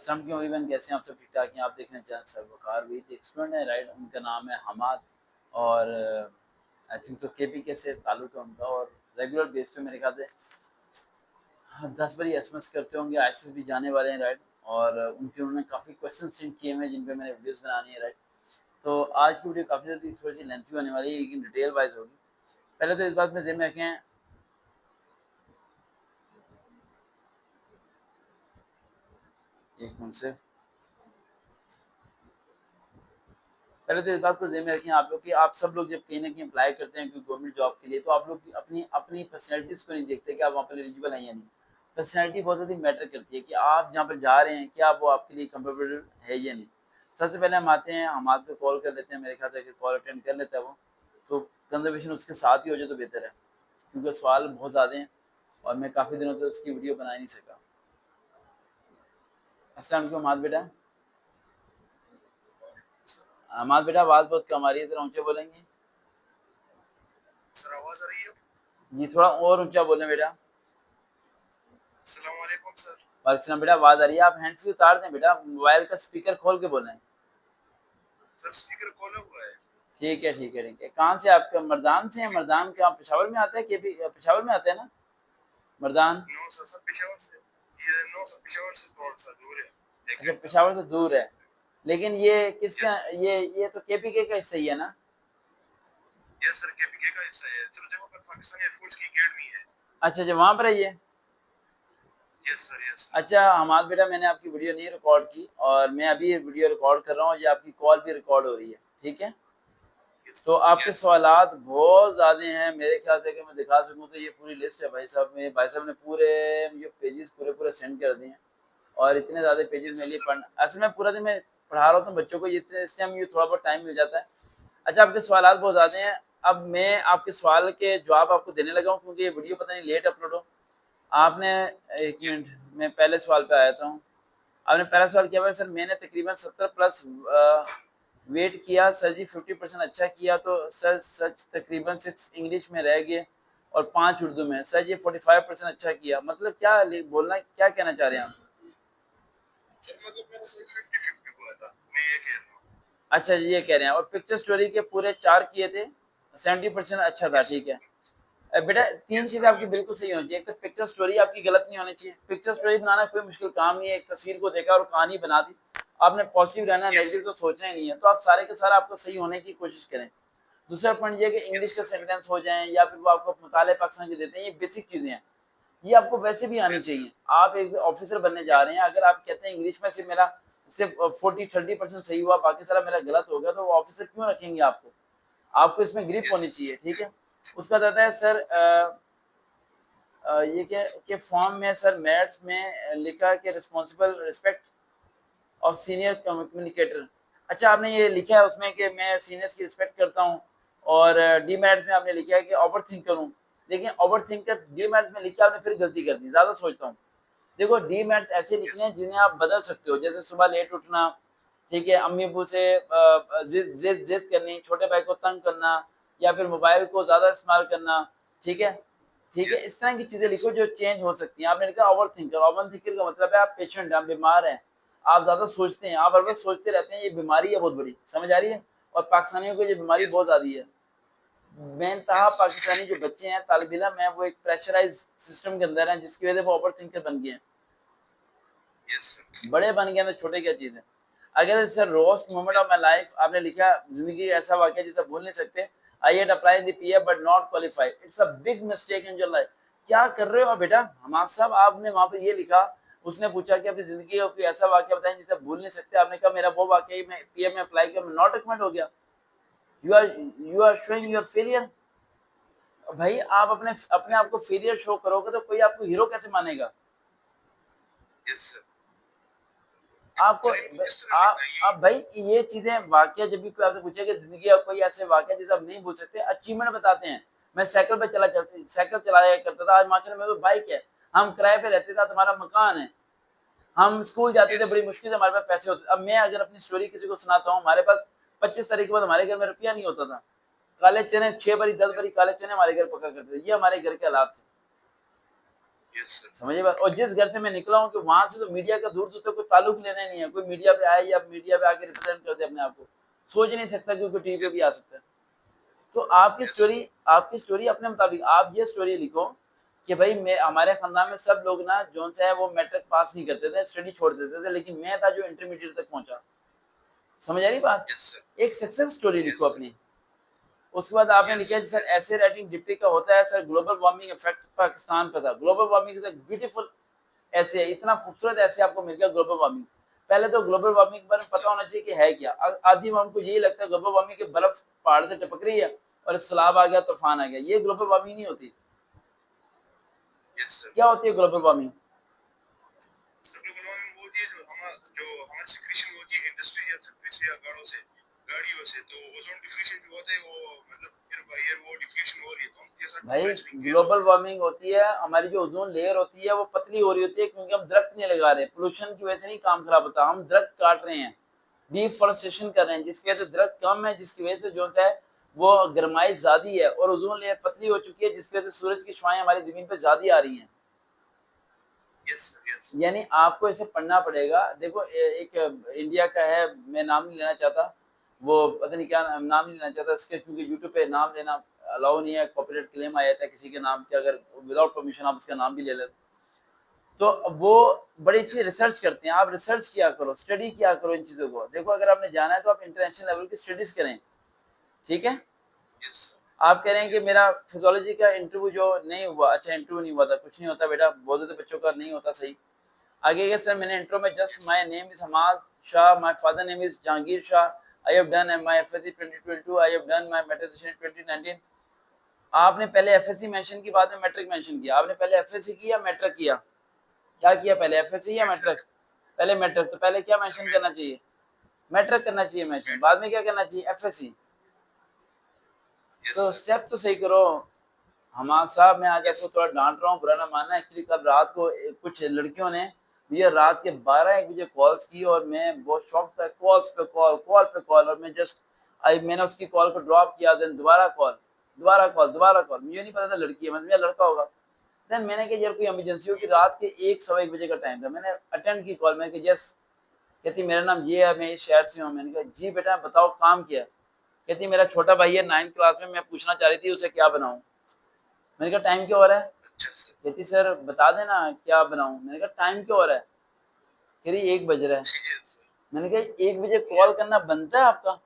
अस्सलाम वालेकुम एवरीवन, कैसे हैं आप सब? ठीक ठाक हैं? आप देख रहे हैं चैनल सरवकार विद एक स्टूडेंट है, राइट? उनका नाम है हमाद और आई थिंक तो केपीके से ताल्लुक है उनका और रेगुलर बेस पे मेरे ख्याल से 10 बार एसएमएस करते होंगे। आईसीएस भी जाने वाले हैं, राइट? और उनके उन्होंने काफ़ी क्वेश्चन सेंड किए हैं जिन पे मैंने वीडियोस बनानी है, राइट? तो आज की वीडियो काफ़ी ज़्यादा थोड़ी सी लेंथी होने वाली है लेकिन डिटेल वाइज होगी। पहले तो इस बात में ज़हन में रखें, एक मिनट से पहले तो इस बात को ज़हन में रखें आप लोग कि आप सब लोग जब कहीं न कहीं अप्लाई करते हैं कोई गवर्नमेंट जॉब के लिए, तो आप लोग अपनी अपनी पर्सनैलिटीज़ को नहीं देखते कि आप वहाँ पर एलिजिबल हैं या नहीं। पर्सनैलिटी बहुत ज़्यादा मैटर करती है कि आप जहाँ पर जा रहे हैं, क्या वो आपके लिए कंफर्टेबल है या नहीं। सबसे पहले हम आते हैं, हम आपको कॉल कर लेते हैं, मेरे ख्याल से अगर कॉल अटेंड कर लेता है वो, तो कंज़र्वेशन उसके साथ ही हो जाए तो बेहतर है, क्योंकि सवाल बहुत ज़्यादा हैं और मैं काफ़ी दिनों से उसकी वीडियो बना नहीं सका। अस्सलाम वालेकुम अमाद बेटा। अमाद बेटा, आवाज़ बहुत कम आ रही है, ज़रा ऊँचे बोलेंगे? सर आवाज आ रही है? जी, थोड़ा और ऊँचा बोलें बेटा। अस्सलाम वालेकुम सर। वालेकुम सलाम बेटा, आवाज़ आ रही है। आप हैंड फ्री उतार दें बेटा, मोबाइल का स्पीकर खोल के बोलें। सर स्पीकर खोला हुआ है। ठीक है, ठीक है, ठीक है। कहाँ से आप? मर्दान से हैं? मर्दान कहाँ, पेशावर में आता है? केपी पेशावर में आता है ना Mardan? No sir, sir Peshawar से, ये नो सर पेशावर से थोड़ा सा दूर है, एक अच्छा, घंटा पेशावर से दूर से। है। लेकिन ये किसका? यस सर, ये तो केपीके का हिस्सा ही है ना? यस सर केपीके का हिस्सा है। सर जगह पर पाकिस्तानी एयरफोर्स की एकेडमी है। अच्छा, अच्छा, वहाँ पर है ये? Yes sir, yes sir. अच्छा हमाद बेटा, मैंने आपकी वीडियो नहीं रिकॉर्ड की और मैं अभी ये वीडियो रिकॉर्ड कर रहा हूँ, ये आपकी कॉल भी रिकॉर्ड हो रही है, ठीक है? यस, तो आपके यस सर। सवालात बहुत ज़्यादा हैं, मेरे ख्याल से अगर मैं दिखा सकूँ तो ये पूरी लिस्ट है भाई साहब। मेरे भाई साहब ने पूरे मुझे पेजेस पूरे सेंड कर दिए हैं और इतने ज़्यादा पेजेस यस मेरे लिए सर। पढ़ना, असल में पूरा दिन मैं पढ़ा रहा होता हूँ बच्चों को, ये इस टाइम ये थोड़ा बहुत टाइम मिल जाता है। अच्छा, आपके सवालात बहुत यस ज़्यादा सर। हैं। अब मैं आपके सवाल के जवाब आपको देने लगा हूँ क्योंकि ये वीडियो पता नहीं लेट अपलोड हो। आपने, एक यस मिनट, मैं पहले सवाल पे आ जाता हूँ। आपने पहला सवाल किया हुआ है, सर मैंने तकरीबन 70 प्लस वेट किया सर जी, 50% अच्छा किया तो सर सच तकरीबन 6 इंग्लिश में रह गए और 5 उर्दू में। सर ये 45% अच्छा किया, मतलब क्या बोलना, क्या कहना चाह रहे हैं आप? सर मतलब मेरा सही 50-50 हुआ था, मैं ये कह रहा हूँ। अच्छा, ये कह रहे हैं। और पिक्चर स्टोरी के पूरे 4 किए थे, 70% अच्छा था, यस ठीक है। सर। बेटा, 3 यस चीज़ें सर, आपकी मैं बिल्कुल सही होनी चाहिए। एक तो पिक्चर स्टोरी आपकी गलत नहीं होनी चाहिए। पिक्चर स्टोरी बनाना कोई मुश्किल काम नहीं है, एक तस्वीर को देखा और कहानी बना दी। आपने पॉजिटिव रहना है, यस नेगेटिव सर। तो सोचना ही नहीं है। तो आप सारे के सारे आपको सही होने की कोशिश करें। दूसरा पॉइंट ये है कि यस इंग्लिश के सर। सेंटेंस हो जाएँ या फिर वो आपको मुताले पाकिस्तान के देते हैं, ये बेसिक चीज़ें हैं। ये आपको वैसे भी आनी यस सर। चाहिए। आप एक ऑफिसर बनने जा रहे हैं, अगर आप कहते हैं इंग्लिश में सिर्फ मेरा सिर्फ 40-30% सही हुआ, बाकी सारा मेरा गलत हो गया, तो वो ऑफिसर क्यों रखेंगे आपको? आपको इसमें ग्रिप यस होनी चाहिए, ठीक है? उसका आता है सर, ये क्या कि फॉर्म में सर मैथ्स में लिखा कि responsible respect of senior communicator. अच्छा, आपने ये लिखा है उसमें कि मैं सीनियर्स की रिस्पेक्ट करता हूँ और डी मैथ्स में आपने लिखा है कि ओवर थिंक करूँ। लेकिन ओवर थिंकर डी मैथ्स में लिख के आपने फिर गलती कर दी, ज़्यादा सोचता हूँ। देखो, डी मैथ्स ऐसे लिखने यस हैं जिन्हें आप बदल सकते हो, जैसे सुबह लेट उठना, ठीक है, अम्मी अब्बू से जिद करनी, छोटे भाई को तंग करना या फिर मोबाइल को ज़्यादा इस्तेमाल करना, ठीक है? ठीक है, इस तरह की चीज़ें यस लिखो जो चेंज हो सकती हैं। आपने लिखा ओवर थिंकर का मतलब है आप पेशेंट हैं, आप बीमार हैं, आप ज़्यादा सोचते हैं, आप हर वक़्त सोचते रहते हैं, ये बीमारी है बहुत बड़ी, समझ आ रही है? और पाकिस्तानियों को ये बीमारी यस बहुत ज़्यादा है। बेनतहा यस पाकिस्तानी जो बच्चे हैं, तालिब-इल्म हैं, वो एक प्रेशराइज़्ड सिस्टम के अंदर हैं, जिसकी वजह से वो ओवर थिंकर बन गए हैं। Yes sir. बड़े बन गए तो छोटे क्या चीज़ है। अगर sir roast moment of my life आपने लिखा, ज़िंदगी का ऐसा वाक़या जिसे भूल नहीं सकते, I had applied the PF but not qualified, it's a big mistake in your life. क्या कर रहे हो बेटा? हमाद साहब, आपने वहाँ पे ये लिखा, उसने पूछा कि अपनी ज़िंदगी का कोई ऐसा वाक़या बताएँ जिसे भूल नहीं सकते, आपने कहा मेरा वो वाक़या ही, मैं पीएफ में अप्लाई किया, मैं नॉट रिकमेंड हो गया। You are showing your failure. भाई, आप अपने अपने आप को फेलियर शो करोगे तो कोई आपको हीरो कैसे मानेगा? Yes sir. आपको सर इनको किस तरह आप लिखना है अब ये? भाई, ये चीज़ें वाक़या जब भी कोई आपसे पूछे कि ज़िंदगी का कोई ऐसे वाक़या जिसे आप नहीं भूल सकते, अचीवमेंट बताते हैं। मैं साइकिल चलाया करता था, आज माशाल्लाह मेरे पास बाइक है। हम किराए पे रहते थे, तुम्हारा मकान है। हम स्कूल जाते थे, यस बड़ी मुश्किल से हमारे पास पैसे होते। अब मैं अगर अपनी स्टोरी किसी को सुनाता हूँ, हमारे पास 25 तारीख के बाद हमारे घर में रुपया नहीं होता था। काले चने 6 बारी 10 बारी यस काले चने हमारे घर पका करते थे। ये हमारे घर के हालात थे। Yes sir. समझिए बात। और जिस घर से मैं निकला हूँ कि वहां से तो मीडिया का दूर दूर तक कोई ताल्लुक लेना नहीं है, कोई मीडिया पे आए या मीडिया पे आके रिप्रेजेंट कर दे अपने आप को, सोच नहीं सकता कि कोई टीवी पे भी आ सकता है। तो यस सर। आपकी स्टोरी अपने मुताबिक आप ये स्टोरी लिखो कि भाई मैं हमारे खानदान में सब लोग ना जो से है वो मैट्रिक पास नहीं करते थे, स्टडी छोड़ देते थे, लेकिन मैं था जो इंटरमीडिएट तक पहुंचा। समझ आ रही बात? Yes sir. एक सक्सेस स्टोरी लिखो यस सर। अपनी। उसके बाद आपने यस लिखा है सर। Sir yes. ऐसे राइटिंग डिप्टी का होता है sir, global warming effect Pakistan पे था। Global warming is a beautiful ऐसे है, इतना खूबसूरत ऐसे आपको मिल गया ग्लोबल वार्मिंग। पहले तो ग्लोबल वार्मिंग के बारे में पता होना चाहिए कि है क्या। आदि हमको यही लगता है ग्लोबल वार्मिंग की बर्फ पहाड़ से टपक रही है और सैलाब आ गया, तूफान आ गया, ये ग्लोबल वार्मिंग नहीं होती। Yes sir. क्या होती है ग्लोबल वार्मिंग? ग्लोबल वार्मिंग वो होती है जो हमारी सिक्रीशन होती है इंडस्ट्री या फैक्ट्री से या गाड़ियों से, तो ओजोन डिप्लीशन जो होता है वो मतलब ईयर बाय ईयर वो डिप्लीशन हो रही है, तो हम कैसा भाई टेम्परेचर इंक्रीज हो ग्लोबल रहा है। वार्मिंग होती है, हमारी जो ओजोन लेयर होती है वो पतली हो रही होती है क्योंकि हम दरख्त नहीं लगा रहे। पोल्यूशन की वजह से नहीं काम खराब होता, हम दरख्त काट रहे हैं, डिफॉरेस्टेशन कर रहे हैं, जिसकी वजह यस। से दरख्त कम है, जिसकी वजह से जो है वो गर्माई ज्यादा है और ओजोन लेयर पतली हो चुकी है, जिसकी वजह से सूरज की छाएं हमारी जमीन पर ज्यादा आ रही हैं। Yes sir. यस। यानी आपको इसे पढ़ना पड़ेगा। देखो एक इंडिया का है, मैं नाम नहीं लेना चाहता, वो पता नहीं क्या नाम नहीं लेना चाहता इसके, क्योंकि यूट्यूब पे नाम लेना अलाउ नहीं है, कॉपीराइट क्लेम आ जाता है किसी के नाम के, अगर विदाउट परमिशन आप उसका नाम भी ले लेते। तो वो बड़ी अच्छी यस। रिसर्च करते हैं, आप रिसर्च किया करो, स्टडी किया करो इन चीज़ों को। देखो अगर आपने जाना है तो आप इंटरनेशनल लेवल की स्टडीज करें, ठीक है। यस। आप कह रहे हैं कि यस। मेरा फिजियोलॉजी का इंटरव्यू जो नहीं हुआ, अच्छा इंटरव्यू नहीं हुआ था, कुछ नहीं होता बेटा, बहुत ज़्यादा बच्चों का नहीं होता सही। आगे के सर मैंने इंट्रो में just my name is Hamad Shah, my father name is Jahangir Shah, I have done my FSc 2022, I have done my matriculation 2019। आपने पहले एफएससी मेंशन की, बाद में मैट्रिक मेंशन किया। आपने पहले एफएससी किया मैट्रिक किया? क्या किया पहले, एफएससी या मैट्रिक? मैट्रिक। पहले मैट्रिक, तो पहले क्या सर मेंशन करना चाहिए? मैट्रिक करना चाहिए मेंशन, बाद में क्या करना चाहिए, एफएससी। यस तो सर। स्टेप तो सही करो। हमाद साहब मैं आज आपको यस। थोड़ा डांट रहा हूँ, बुरा ना मानना। एक्चुअली कल रात को कुछ लड़कियों ने मुझे रात के 12-1 बजे कॉल्स की और मैं बहुत शॉक था, कॉल्स पे कॉल, कॉल पे कॉल, और मैं जस्ट आई मैंने उसकी कॉल को ड्रॉप किया, देन दोबारा कॉल, दोबारा कॉल, दोबारा कॉल। मुझे नहीं पता था लड़की है, मैं लड़का होगा। देन मैंने कहा यार कोई इमरजेंसी हो कि रात के 1 सवा 1 बजे का टाइम था, मैंने अटेंड की कॉल। मैंने कहा यस। कहती मेरा नाम ये है, मैं इस शहर से हूँ। मैंने कहा जी बेटा बताओ काम क्या है। कहती मेरा छोटा भाई है 9th क्लास में, मैं पूछना चाह रही थी उसे क्या बनाऊं। मैंने कहा टाइम क्या हो रहा है? अच्छा सर। कहती सर बता देना क्या बनाऊं। मैंने कहा टाइम क्या हो रहा है? कह रही 1 बज रहा है। Yes sir. मैंने कहा 1 बजे कॉल करना बनता है आपका?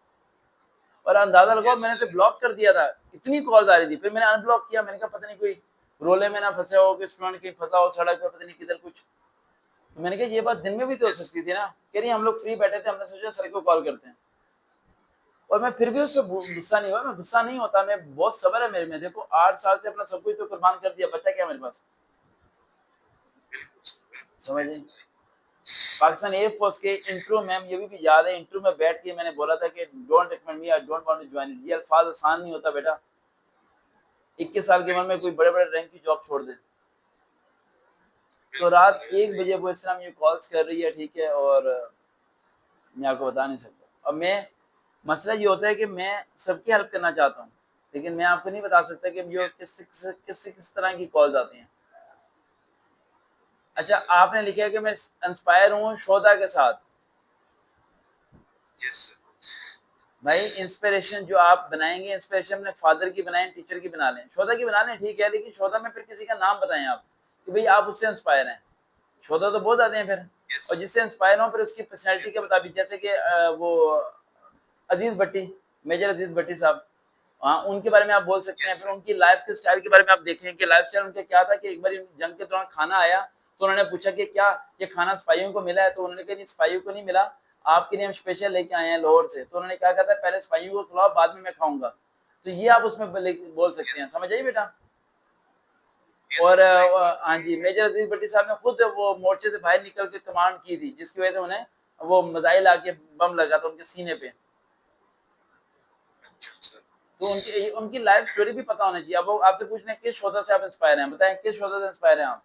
और अंदाजा लगाओ यस मैंने उसे सर। ब्लॉक कर दिया था, इतनी कॉल्स आ रही थी। फिर मैंने अनब्लॉक किया, मैंने कहा पता नहीं कोई रोले में ना फंसे हो, कि स्टूडेंट कहीं फंसा हो सड़क पे, पता नहीं किधर कुछ। तो मैंने कहा ये बात दिन में भी तो हो यस। सकती थी ना। कह रही हम लोग फ्री बैठे थे, हमने सोचा सर को कॉल करते हैं। और मैं फिर भी उस यस। पर गुस्सा नहीं हुआ, मैं गुस्सा नहीं होता, मैं बहुत सब्र है मेरे में। देखो 8 साल से अपना सब कुछ तो कुर्बान कर दिया, बच्चा क्या मेरे पास। बिल्कुल सर। बिल्कुल सर। समझ। पाकिस्तान एयरफोर्स के इंटरव्यू में ये भी याद है, इंटरव्यू में बैठ के मैंने बोला था कि don't recommend me, I don't want to join. ये अल्फाज आसान नहीं होता बेटा, 21 साल की उम्र में बिल्कुल कोई सर। बड़े बड़े रैंक की जॉब छोड़ दे। तो बिल्कुल रात सर। ये 1 सही बजे है। वो इस तरह मुझे कॉल्स कर रही है, ठीक है, और मैं आपको बता नहीं सकता। अब मैं मसला ये होता है कि मैं सबकी हेल्प करना चाहता हूँ, लेकिन मैं आपको नहीं बता सकता कि मुझे किस तरह की कॉल्स आती हैं। यस अच्छा सर। आपने लिखा है कि मैं इंस्पायर हूँ शोधा के साथ। Yes sir. भाई इंस्पिरेशन जो आप बनाएंगे, इंस्पिरेशन अपने फादर की बनाएं, टीचर की बना लें, शोधा की बना लें, ठीक है, लेकिन शोधा में फिर किसी का नाम बताएं आप कि भाई आप उससे इंस्पायर हैं। शोधा तो बहुत आते हैं फिर, यस। और जिससे इंस्पायर हो फिर उसकी पर्सनैलिटी के मुताबिक, जैसे कि वो अजीज भट्टी, मेजर अजीज भट्टी साहब, हाँ उनके बारे में आप बोल सकते हैं। यस फिर सर। उनकी लाइफ के स्टाइल के बारे में आप देखें कि लाइफ स्टाइल उनका क्या था। कि एक बार जंग के दौरान खाना आया तो उन्होंने पूछा कि क्या ये खाना सिपाहियों को मिला है, तो उन्होंने कहा नहीं सिपाहियों को नहीं मिला, आपके लिए हम स्पेशल लेके आए हैं लाहौर से। तो उन्होंने क्या कहा था पहले सिपाहियों को खिलाओ बाद में मैं खाऊंगा। तो ये आप उसमें बोल सकते हैं, समझ आइए बेटा। यस और सर। सर एक बात हाँ जी, मेजर अजीज भट्टी साहब ने खुद वो मोर्चे से बाहर निकल के कमांड की थी, जिसकी वजह से उन्हें वो मिसाइल आके बम लगा था उनके सीने पे। अच्छा सर। तो उनकी उनकी लाइफ स्टोरी भी पता होनी चाहिए। अब वो आपसे पूछ रहे हैं किस शोधा से आप इंस्पायर हैं, बताएं किस शोधा से इंस्पायर हैं आप।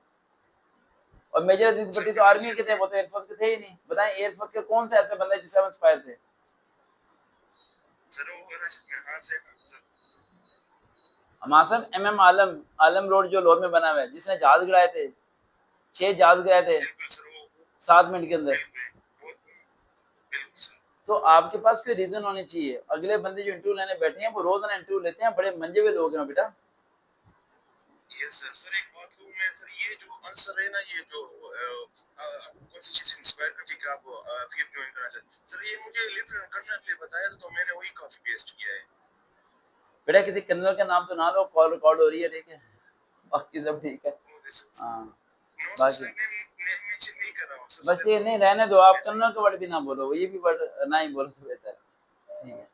और मेजर अजीज सर भट्टी तो डिफेंस आर्मी के के थे, दौरान। वो तो एयरफोर्स के थे ही नहीं। बताएं एयरफोर्स के कौन से ऐसे बंदे जिससे आप इंस्पायर थे? सर वो राशिद में हाँ से सर। हमासम एमएम आलम, आलम रोड जो लाहौर में बना हुआ है, जिसने जहाज गिराए थे। 6 याद गए थे बिल्कुल सर, वो 7 मिनट के अंदर। बहुत बिल्कुल सर। तो आपके पास कोई रीजन होनी चाहिए। अगले बंदे जो इंटरव्यू लेने बैठे हैं वो रोजाना इंटरव्यू लेते हैं, बड़े मंजे हुए लोग हैं बेटा। Yes sir. सर एक बात कहूँ मैं सर, ये जो आंसर है ना, ये जो आपको कौन सी चीज इंस्पायर करती है कि आप फील्ड ज्वाइन करना चाहते सर, ये मुझे लिफ्ट करने के लिए बताया था, तो मैंने वही काफी बेस्ट किया है। बेटा किसी कन्नड़ का नाम तो ना लो, कॉल रिकॉर्ड हो रही है, ठीक है, बाकी सब ठीक है। Okay sir. हाँ नो सर, बाकी सर नेम मेंशन नहीं कर रहा हूँ सर, बस सिर्फ ये नहीं, रहने दो आप, कन्नड़ का वर्ड भी ना बोलो, ये भी वर्ड ना ही बोलो तो बेहतर है, ठीक है,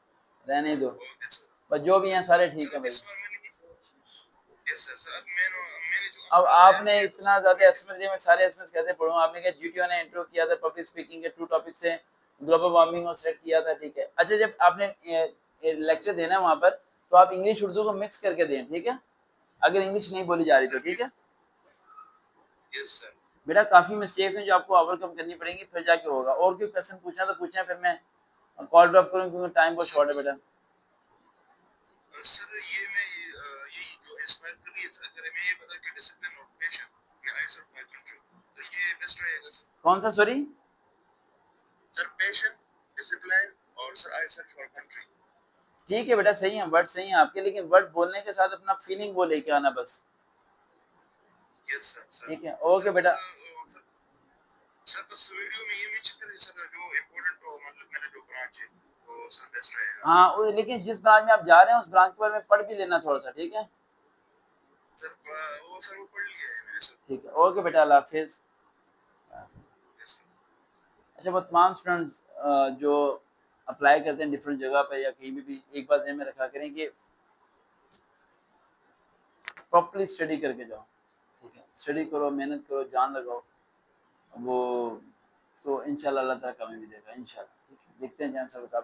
रहने दो। Okay sir. बस जो भी हैं सारे ठीक सर है अब भाई। इस बार मैंने यस सर। सर अब मैंने जो अब आपको बताया ना आपने ये तो इतना सर ज्यादा पूरी एसएमएस दिए, मैं सारे एसएमएस कैसे पढ़ूं? आपने कहा जीटीओ ने इंट्रो किया था पब्लिक स्पीकिंग के 2 टॉपिक से, ग्लोबल वार्मिंग और सेट किया था, ठीक है। अच्छा जब आपने लेक्चर देना है वहां पर, तो आप इंग्लिश उर्दू को मिक्स करके दें, ठीक है, अगर इंग्लिश नहीं बोली जा रही तो, सर ठीक है। Yes sir. बेटा काफी मिस्टेक्स हैं जो आपको ओवरकम करनी पड़ेंगी, फिर जाके होगा। और कोई क्वेश्चन पूछना तो पूछना, फिर मैं कॉल ड्रॉप करूँ क्योंकि टाइम बहुत सर शॉर्ट है बस बेटा। सर ये मैं यही जो इंस्पायर कर रही है सर, अगर मैं ये बता कि डिसिप्लिन और patience in I serve my country, तो ये बेस्ट रहेगा सर। कौन सा सॉरी? सर पेशेंस, डिसिप्लिन और sir I serve my country. ठीक है बेटा, सही है, वर्ड सही है आपके, लेकिन वर्ड बोलने के साथ अपना फीलिंग वो लेके आना बस, यस सर। सर ठीक है। सर ओके बस बेटा। सर बस वीडियो में ये मेंशन करें सर, जो इम्पोर्टेंट हो, मतलब मेरा जो ब्रांच है, तो सर बेस्ट रहेगा। हाँ लेकिन जिस ब्रांच में आप जा रहे हैं उस ब्रांच के बारे में पढ़ भी लेना थोड़ा सा, ठीक है। सर वो पढ़ लिया है मैंने सर। ठीक है, ओके बेटा, अल्लाह हाफिज। Yes sir. अच्छा वो तमाम स्टूडेंट्स जो अप्लाई करते हैं डिफरेंट जगह पे या कहीं भी एक बात ध्यान में रखा करें कि प्रॉपर्ली स्टडी करके जाओ, ठीक है, स्टडी करो, मेहनत करो, जान लगाओ, वो तो इंशाल्लाह अल्लाह ताला कामयाबी देगा इंशाल्लाह, ठीक है। देखते हैं जहाँ से बता